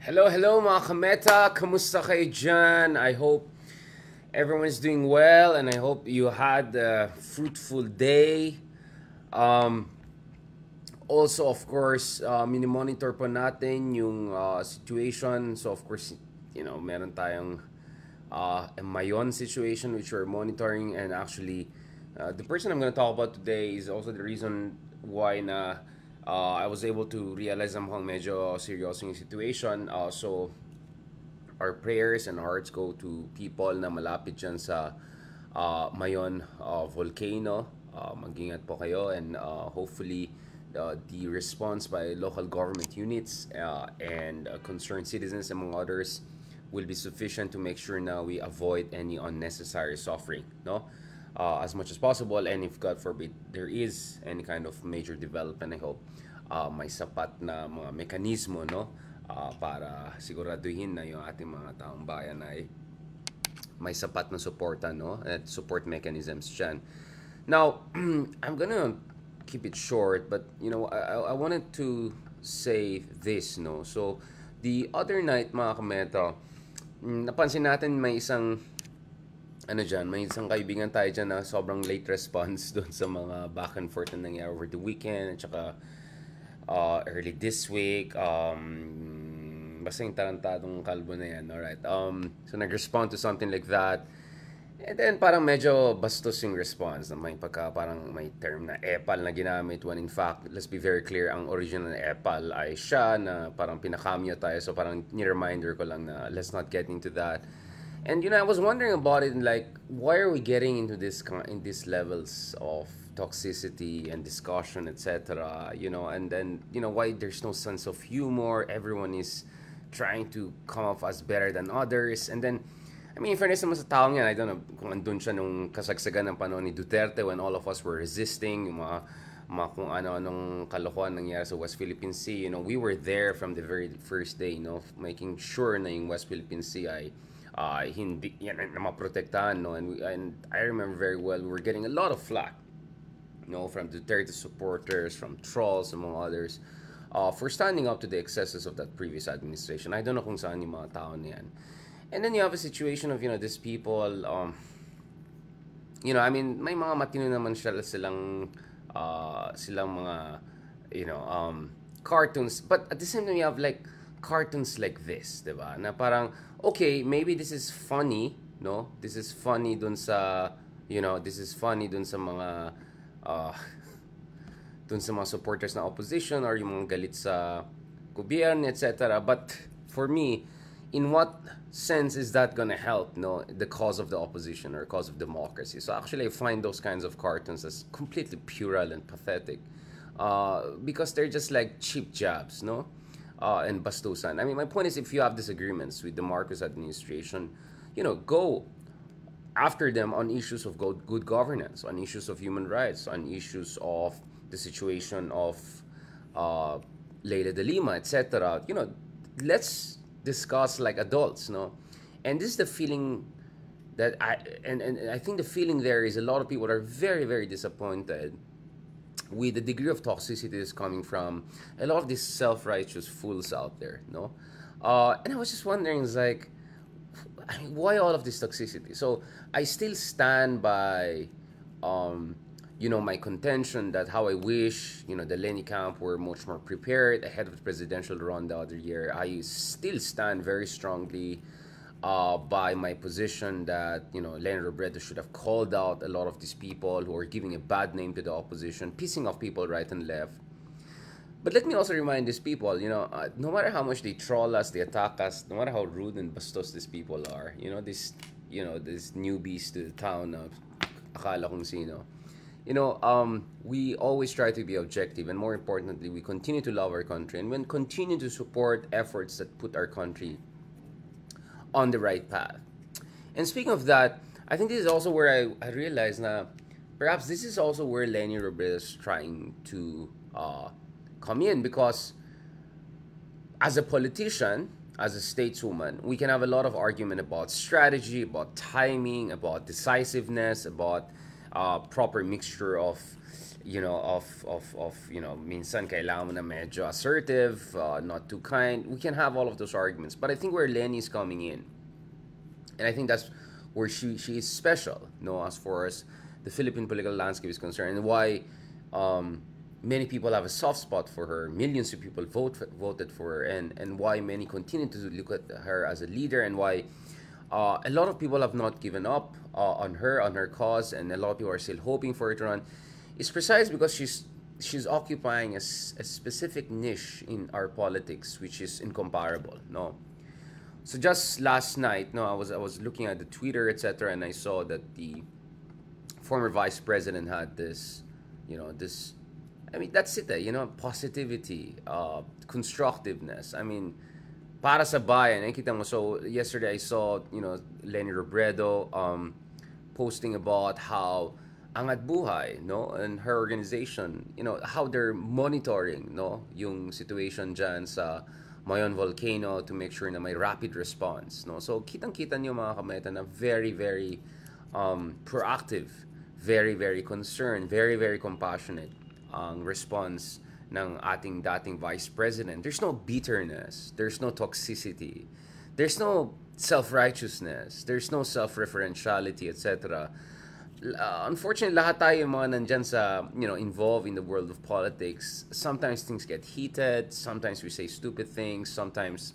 Hello, hello mga kameta! Kamusta kayo dyan? I hope everyone's doing well and I hope you had a fruitful day. Um, Also, of course, mini-monitor po natin yung situation. So, of course, meron tayong Mayon situation which we're monitoring, and actually, the person I'm going to talk about today is also the reason why I was able to realize na mukhang medyo seryoso yung situation. So, our prayers and hearts go to people na malapit dyan sa Mayon volcano. Mag-ingat po kayo, and hopefully the response by local government units and concerned citizens, among others, will be sufficient to make sure na we avoid any unnecessary suffering, no? As much as possible, and if God forbid there is any kind of major development, I hope may sapat na mga mekanismo, no? Para siguraduhin na yung ating mga taong bayan ay may sapat na suporta, no? At support mechanisms dyan. Now, I'm gonna keep it short, but I wanted to say this, no? So, the other night, mga kameta, napansin natin may isang may isang kaibigan tayo dyan na sobrang late response doon sa mga back and forth na nangyari over the weekend, at saka early this week. Basta yung tarantadong kalbo na yan, alright. So, nag-respond to something like that. And then, parang medyo bastos yung response. May parang may term na epal na ginamit, when in fact, let's be very clear, ang original na epal ay siya na parang pinakamyo tayo. So, parang ni-reminder ko lang na let's not get into that. And, I was wondering about it, like, why are we getting into in these levels of toxicity and discussion, etc., and then, why there's no sense of humor, everyone is trying to come off as better than others, and then, I mean, in fairness naman sa taong yan, I don't know kung andun siya nung kasagsagan ng panahon ni Duterte when all of us were resisting, yung mga kung ano-anong kalokohan nangyari sa West Philippine Sea. We were there from the very first day, making sure na yung West Philippine Sea ay hindi yan na maprotektahan, no? And I remember very well, we were getting a lot of flack, from Duterte supporters, from trolls, among others, for standing up to the excesses of that previous administration. I don't know kung saan yung mga tao na yan. And then you have a situation of, these people, I mean, may mga matino naman silang mga, cartoons. But at the same time, you have, like, cartoons like this, diba? Na parang, okay, maybe this is funny, no? This is funny dun sa, this is funny dun sa mga, dun sa mga supporters na opposition or yung mga galit sa gobyerno, etc. But for me, in what sense is that gonna help, the cause of the opposition or cause of democracy? So actually, I find those kinds of cartoons as completely puerile and pathetic, because they're just like cheap jabs, and bastusan. I mean, my point is, if you have disagreements with the Marcos administration, go after them on issues of good governance, on issues of human rights, on issues of the situation of Leila de Lima, etc. Let's discuss like adults, and this is the feeling that I think the feeling there is a lot of people are very, very disappointed with the degree of toxicity that's coming from a lot of these self-righteous fools out there, and I was just wondering, it's like, I mean, why all of this toxicity? So I still stand by my contention that how I wish, the Leni camp were much more prepared ahead of the presidential run the other year. I still stand very strongly by my position that, Leni Robredo should have called out a lot of these people who are giving a bad name to the opposition, pissing off people right and left. But let me also remind these people, no matter how much they troll us, they attack us, no matter how rude and bastos these people are, these newbies to the town of akala kung sino. We always try to be objective, and more importantly, we continue to love our country, and we continue to support efforts that put our country on the right path. And speaking of that, I think this is also where I realized na perhaps this is also where Leni Robredo is trying to come in, because as a politician, as a stateswoman, we can have a lot of argument about strategy, about timing, about decisiveness, about proper mixture of minsan kailangan mo na medyo assertive, not too kind. We can have all of those arguments, but I think where Leni is coming in, and I think that's where she is special, as far as the Philippine political landscape is concerned, and why many people have a soft spot for her. Millions of people voted for her, and why many continue to look at her as a leader, and why a lot of people have not given up on her cause, and a lot of people are still hoping for her to run. It's precisely because she's occupying a specific niche in our politics, which is incomparable. No, so just last night, no, I was looking at the Twitter, etc., and I saw that the former vice president had this, this. I mean, that's it. Positivity, constructiveness. I mean, para sa bayan, nakita mo. So yesterday I saw, Leni Robredo posting about how Angat Buhay, and her organization, how they're monitoring, yung situation dyan sa Mayon volcano to make sure na may rapid response, So kitang-kita niyo mga kameta na very, very proactive, very, very concerned, very, very compassionate ang response ng ating dating vice president. There's no bitterness, there's no toxicity, there's no self-righteousness, there's no self-referentiality, etc. Unfortunately, lahat tayo mga nandyan sa, involved in the world of politics. Sometimes things get heated, sometimes we say stupid things, sometimes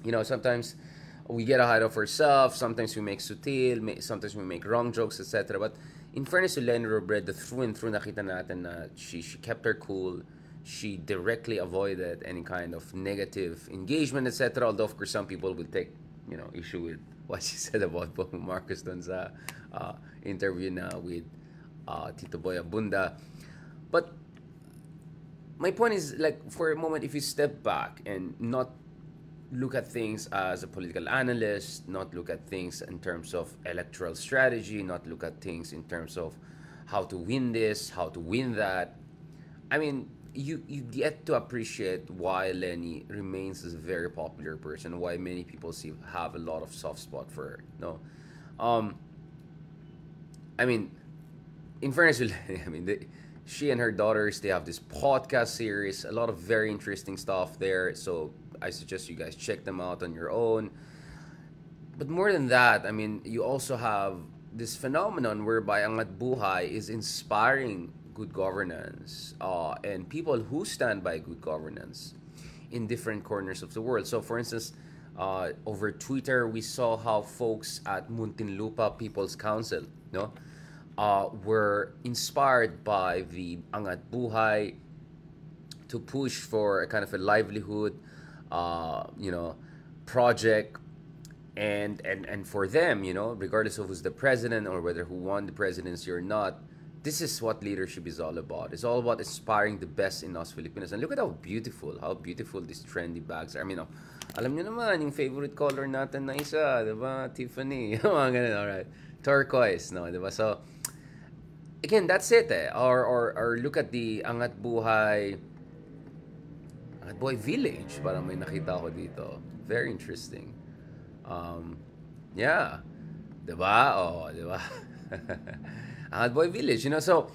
we get ahead of ourselves, sometimes we make sutil, sometimes we make wrong jokes, etc. But in fairness to Leni Robredo, through and through nakita natin na she kept her cool. She directly avoided any kind of negative engagement, etc. Although, of course, some people will take, issue with what she said about Bongbong Marcos dun sa interview na with Tito Boy Abunda. But my point is, like, for a moment, if you step back and not look at things as a political analyst, not look at things in terms of electoral strategy, not look at things in terms of how to win this, how to win that. I mean, you get to appreciate why Leni remains as a very popular person, why many people have a lot of soft spot for her. I mean, in fairness to Leni, I mean, she and her daughters, they have this podcast series, a lot of very interesting stuff there. So I suggest you guys check them out on your own. But more than that, I mean, you also have this phenomenon whereby Angat Buhay is inspiring good governance and people who stand by good governance in different corners of the world. So, for instance, over Twitter, we saw how folks at Muntinlupa People's Council, were inspired by the Angat Buhay to push for a kind of a livelihood, project, and for them, regardless of who's the president or whether who won the presidency or not, this is what leadership is all about. It's all about inspiring the best in us Filipinos. And look at how beautiful these trendy bags are. I mean, alam niyo naman, yung favorite color natin na isa, diba? Tiffany, mga ganun, alright. Turquoise, no, diba? So, again, that's it, eh. Or look at the Angat Buhay Village. Parang may nakita ko dito. Very interesting. Yeah. Diba? Oh, diba? Angat Buhay Village, so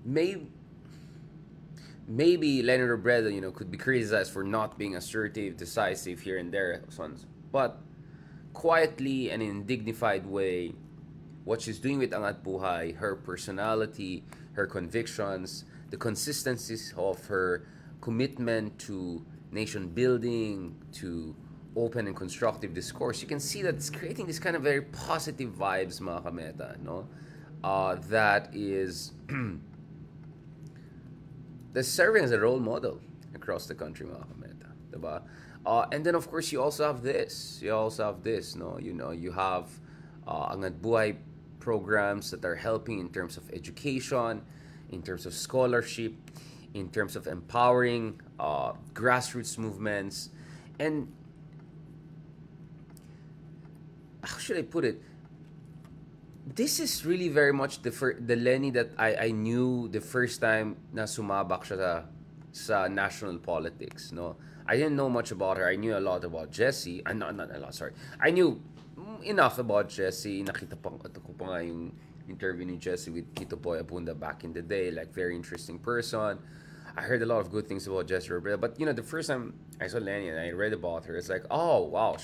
maybe Leni Robredo, could be criticized for not being assertive, decisive here and there, sons. But quietly and in a dignified way, what she's doing with Angat Buhay, her personality, her convictions, the consistencies of her commitment to nation building, to open and constructive discourse, you can see that it's creating this kind of very positive vibes, mga kameta, that is that's serving as a role model across the country, mga kameta, diba? And then, of course, you also have this. You have Angat Buhay programs that are helping in terms of education, in terms of scholarship, in terms of empowering grassroots movements. And how should I put it? This is really very much the Leni that I knew the first time na sumabak siya sa national politics. I didn't know much about her. I knew a lot about Jessie. Not a lot, sorry. I knew enough about Jessie. Nakita pa ko pa nga yung interview ni Jessie with Tito Boy Abunda back in the day. Like, very interesting person. I heard a lot of good things about Jessie Robredo. But, the first time I saw Leni and I read about her, it's like, oh, wow.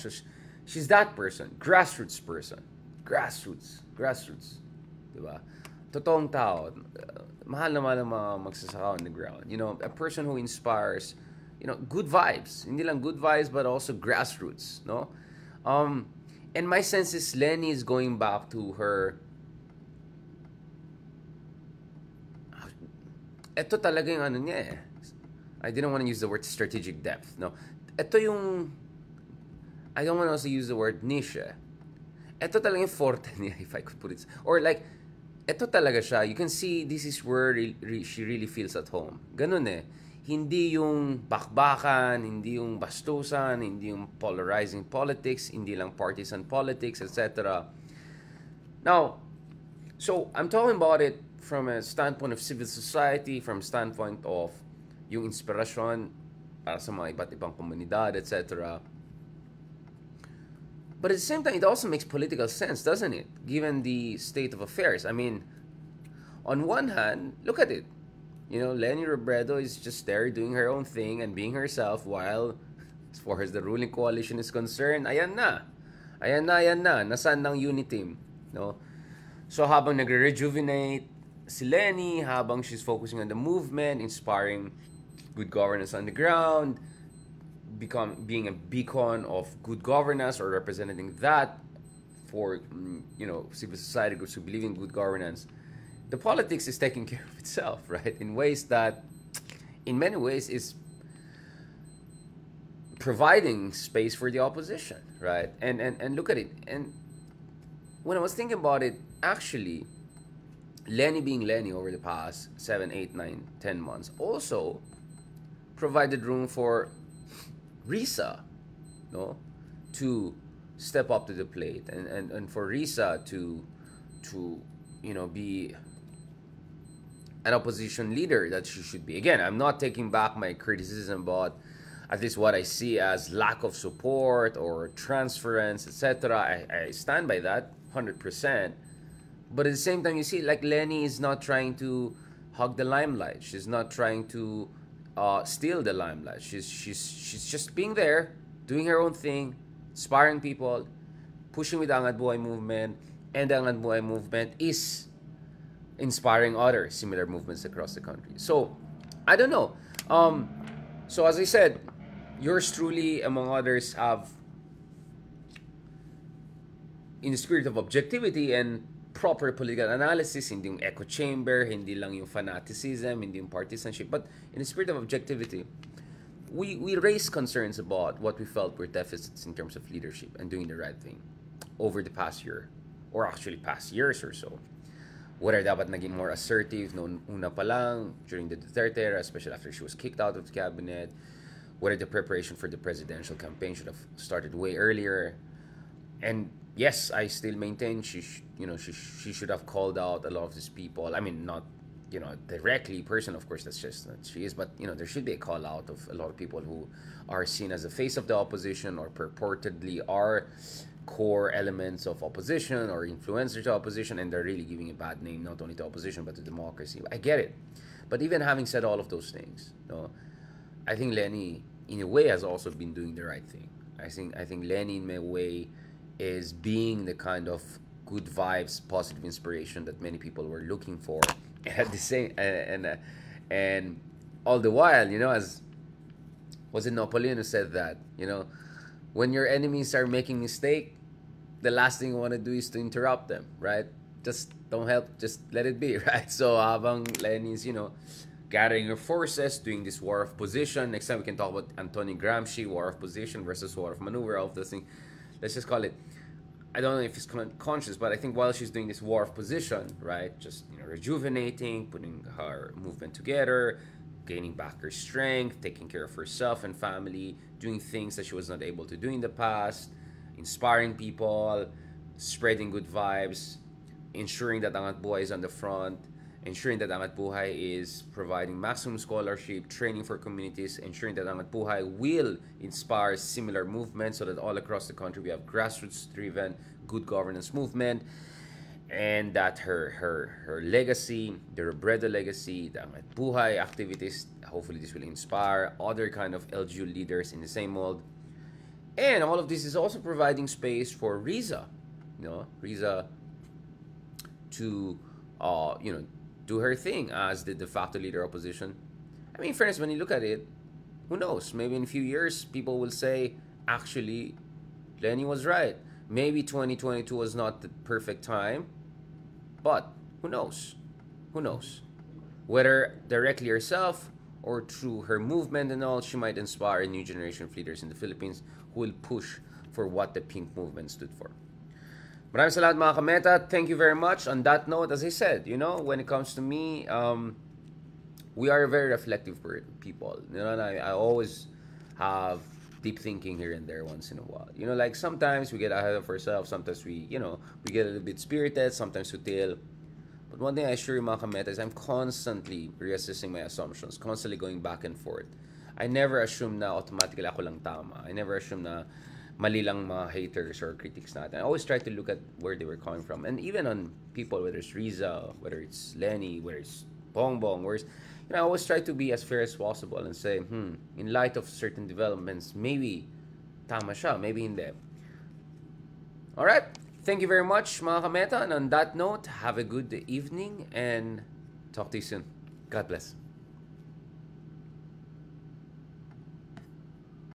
She's that person. Grassroots person. Grassroots. Diba? Totoong tao. Mahal naman ang mga magsasaka on the ground. A person who inspires, good vibes. Hindi lang good vibes, but also grassroots, no? And my sense is Leni is going back to her. Ito talaga yung ano niya eh. I didn't want to use the word strategic depth, no? Ito yung, I don't want to also use the word niche. Ito talaga yung forte niya, if I could put it. Or like, ito talaga siya. You can see this is where she really feels at home. Ganun eh. Hindi yung bakbakan, hindi yung bastusan, hindi yung polarizing politics, hindi lang partisan politics, etc. Now, so I'm talking about it from a standpoint of civil society, from standpoint of yung inspirasyon para sa mga iba't ibang komunidad, etc. But at the same time, it also makes political sense, doesn't it? Given the state of affairs. I mean, on one hand, look at it. Leni Robredo is just there doing her own thing and being herself while, as far as the ruling coalition is concerned, ayan na. Nasaan ng unity, no? So habang nagre-rejuvenate si Leni, habang she's focusing on the movement, inspiring good governance on the ground, being a beacon of good governance or representing that for, civil society groups who believe in good governance, the politics is taking care of itself, right? In ways that, in many ways, is providing space for the opposition, right? And look at it. And when I was thinking about it, actually, Leni being Leni over the past 7, 8, 9, 10 months also provided room for Risa, no, to step up to the plate, and for Risa to be an opposition leader that she should be. Again, I'm not taking back my criticism about at least what I see as lack of support or transference, etc. I stand by that 100%. But at the same time, you see, like, Leni is not trying to hog the limelight. She's not trying to steal the limelight. She's just being there, doing her own thing, inspiring people, pushing with the Angat Buhay movement, and the Angat Buhay movement is inspiring other similar movements across the country. So, I don't know. So as I said, yours truly, among others, have, in the spirit of objectivity and proper political analysis, hindi yung echo chamber, hindi lang yung fanaticism, hindi yung partisanship, but in the spirit of objectivity, we raised concerns about what we felt were deficits in terms of leadership and doing the right thing over the past year, or actually past years or so. Whether dapat naging more assertive noong una pa lang, during the Duterte era, especially after she was kicked out of the cabinet, whether the preparation for the presidential campaign should have started way earlier. And yes, I still maintain she should have called out a lot of these people. I mean, not directly person, of course, that's just that she is, but there should be a call out of a lot of people who are seen as the face of the opposition or purportedly are core elements of opposition or influencers to opposition, and they're really giving a bad name not only to opposition but to democracy. I get it, but even having said all of those things, I think Leni, in a way, has also been doing the right thing. I think Leni, in a way, is being the kind of good vibes, positive inspiration that many people were looking for. At the same and all the while, as was it Napoleon who said that, when your enemies are making mistake, the last thing you want to do is to interrupt them, right? Just don't help, just let it be, right? So habang Leni's, gathering her forces, doing this war of position. Next time we can talk about Antonio Gramsci, war of position versus war of maneuver, all of those things. Let's just call it, I don't know if it's conscious, but I think while she's doing this war of position, right, just rejuvenating, putting her movement together, gaining back her strength, taking care of herself and family, doing things that she was not able to do in the past, inspiring people, spreading good vibes, ensuring that Angat Buhay is on the front, ensuring that Angat Buhay is providing maximum scholarship, training for communities, ensuring that Angat Buhay will inspire similar movements so that all across the country we have grassroots-driven good governance movement, and that her legacy, the Robredo legacy, the Angat Buhay activities, hopefully this will inspire other kind of LGU leaders in the same mold. And all of this is also providing space for Riza, Riza to, do her thing as the de facto leader of opposition. I mean, in fairness, when you look at it, who knows? Maybe in a few years, people will say, actually, Leni was right. Maybe 2022 was not the perfect time, but who knows? Who knows? Whether directly herself or through her movement and all, she might inspire a new generation of leaders in the Philippines who will push for what the pink movement stood for. Maraming salamat mga kameta. Thank you very much. On that note, as I said, when it comes to me, we are very reflective people. And I always have deep thinking here and there once in a while. Like sometimes we get ahead of ourselves. Sometimes we get a little bit spirited. Sometimes we tail. But one thing I assure you mga kameta is I'm constantly reassessing my assumptions, constantly going back and forth. I never assume na automatically ako lang tama. I never assume na mali lang mga haters or critics natin. I always try to look at where they were coming from. And even on people, whether it's Riza, whether it's Leni, whether it's Bongbong, I always try to be as fair as possible and say, in light of certain developments, maybe tama siya, maybe hindi. Alright, thank you very much mga kameta. And on that note, have a good evening and talk to you soon. God bless.